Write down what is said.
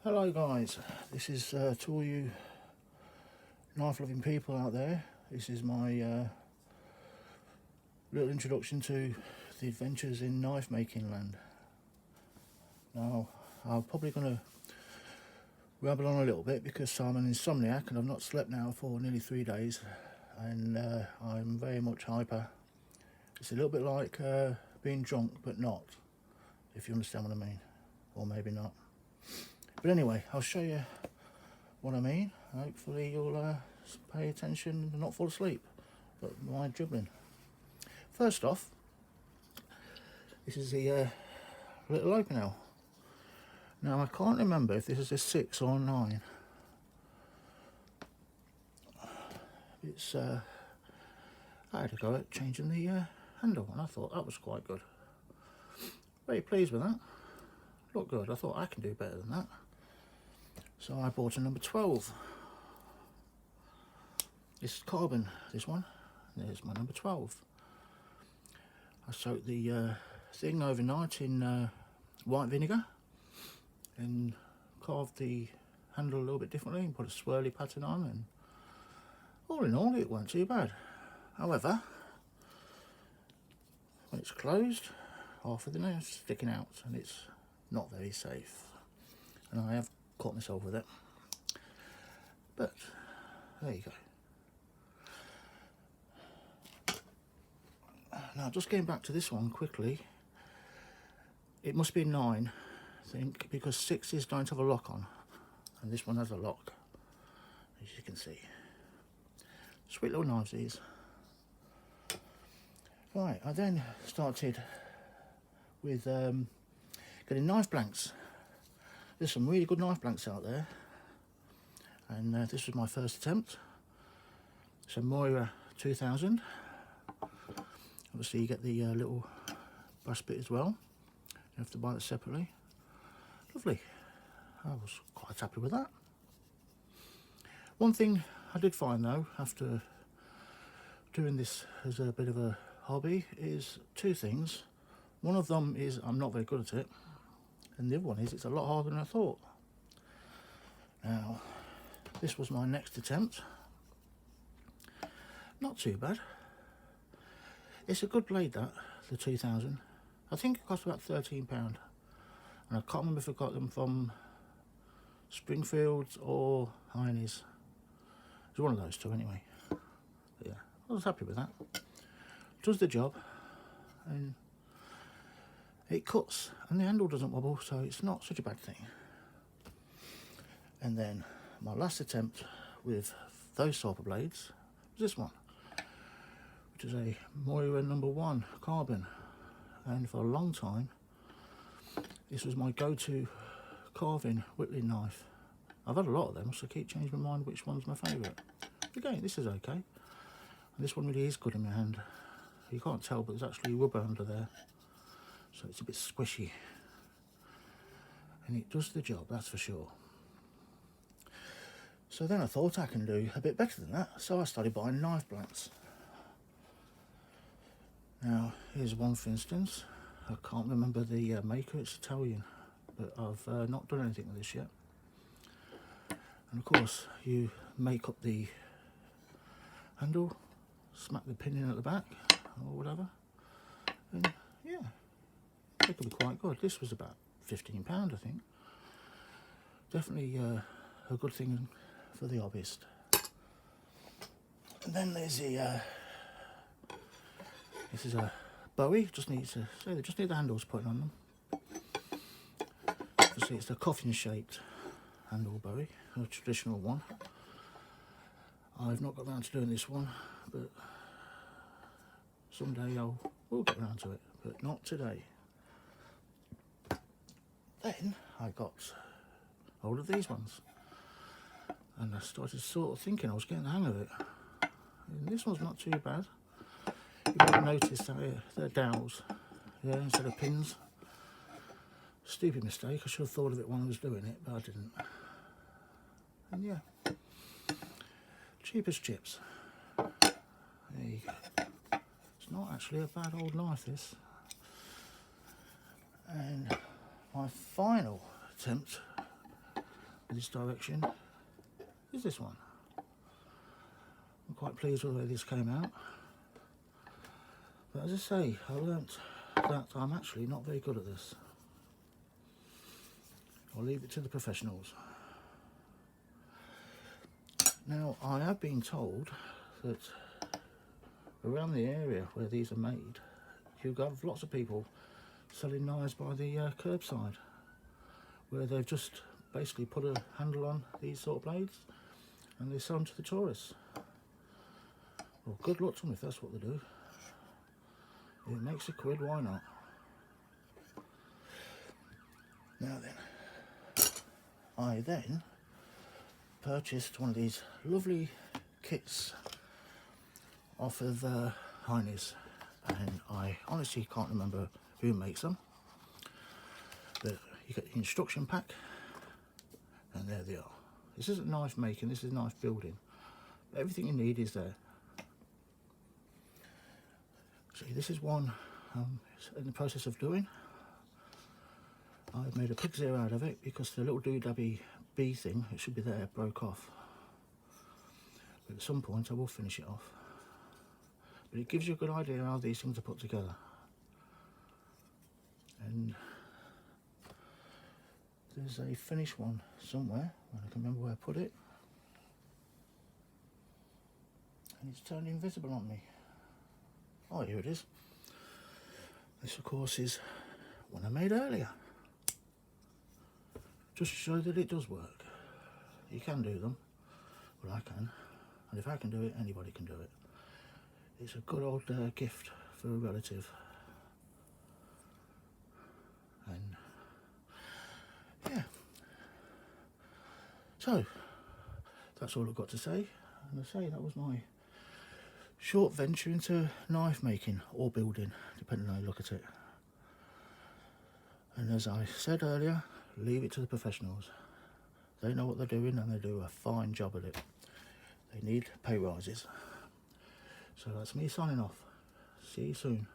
Hello guys, this is to all you knife loving people out there. This is my little introduction to the adventures in knife making land. Now I'm probably going to ramble on a little bit because I'm an insomniac and I've not slept now for nearly 3 days, and I'm very much hyper. It's a little bit like being drunk but not, if you understand what I mean, or maybe not. But anyway, I'll show you what I mean. Hopefully you'll pay attention and not fall asleep at my dribbling. First off, this is the little open L. Now I can't remember if this is a 6 or 9. It's I had to go at changing the handle and I thought that was quite good. Very pleased with that. Looked good. I thought I can do better than that. So I bought a number 12. It's carbon, this one. There's my number 12. I soaked the thing overnight in white vinegar and carved the handle a little bit differently and put a swirly pattern on, and all in all it weren't too bad. However, when it's closed, half of the nail's sticking out and it's not very safe, and I have caught myself with it, but there you go. Now just getting back to this one quickly, it must be a 9 I think, because 6s don't have a lock on and this one has a lock, as you can see. Sweet little knives these. Right, I then started with getting knife blanks. There's some really good knife blanks out there, and this was my first attempt. It's a Moira 2000. Obviously you get the little brass bit as well. You have to buy it separately. Lovely. I was quite happy with that. One thing I did find though, after doing this as a bit of a hobby, is 2 things. One of them is I'm not very good at it, and the other one is it's a lot harder than I thought. Now, this was my next attempt. Not too bad. It's a good blade, that, the 2000. I think it cost about £13, and I can't remember if I got them from Springfields or Heine's. It was one of those two anyway. But yeah, I was happy with that. Does the job, and it cuts and the handle doesn't wobble, so it's not such a bad thing. And then my last attempt with those type of blades was this one, which is a Moira number 1 carbon, and for a long time this was my go-to carving whittling knife. I've had a lot of them, so I keep changing my mind which one's my favourite. Again, this is okay, and this one really is good in my hand. You can't tell, but there's actually rubber under there, so it's a bit squishy, and it does the job, that's for sure. So then I thought I can do a bit better than that, so I started buying knife blanks. Now here's one for instance. I can't remember the maker, it's Italian, but I've not done anything with this yet. And of course you make up the handle, smack the pin in at the back or whatever, and yeah, it could be quite good. This was about £15 I think. Definitely a good thing for the hobbyist. And then there's the this is a Bowie. Just need the handles put on them. Obviously it's a coffin shaped handle Bowie, a traditional one. I've not got round to doing this one, but someday we'll get round to it, but not today. Then I got hold of these ones, and I started sort of thinking I was getting the hang of it. And this one's not too bad. You might have noticed that they're dowels, yeah, instead of pins. Stupid mistake, I should have thought of it when I was doing it, but I didn't. And yeah, cheap as chips. There you go. It's not actually a bad old knife, this. And my final attempt this direction is this one. I'm quite pleased with the way this came out. But as I say, I learnt that I'm actually not very good at this. I'll leave it to the professionals. Now, I have been told that around the area where these are made, you've got lots of people selling knives by the curbside, where they've just basically put a handle on these sort of blades and they sell them to the tourists. Well, good luck to them if that's what they do. It makes a quid, why not? Now then, I then purchased one of these lovely kits off of Heine's, and I honestly can't remember who makes them, but you get the instruction pack and there they are. This isn't knife making, this is knife building. Everything you need is there. See, this is one I'm in the process of doing. I've made a pig's ear out of it because the little doodabby bee thing, it should be there, broke off. But at some point I will finish it off. But it gives you a good idea how these things are put together. And there's a finished one somewhere, I can remember where I put it. And it's turned invisible on me. Oh, here it is. This, of course, is one I made earlier. Just to show that it does work. You can do them. Well, I can. And if I can do it, anybody can do it. It's a good old gift for a relative. And, yeah. So, that's all I've got to say. And I say that was my short venture into knife making or building, depending on how you look at it. And as I said earlier, leave it to the professionals. They know what they're doing and they do a fine job at it. They need pay rises. So that's me signing off. See you soon.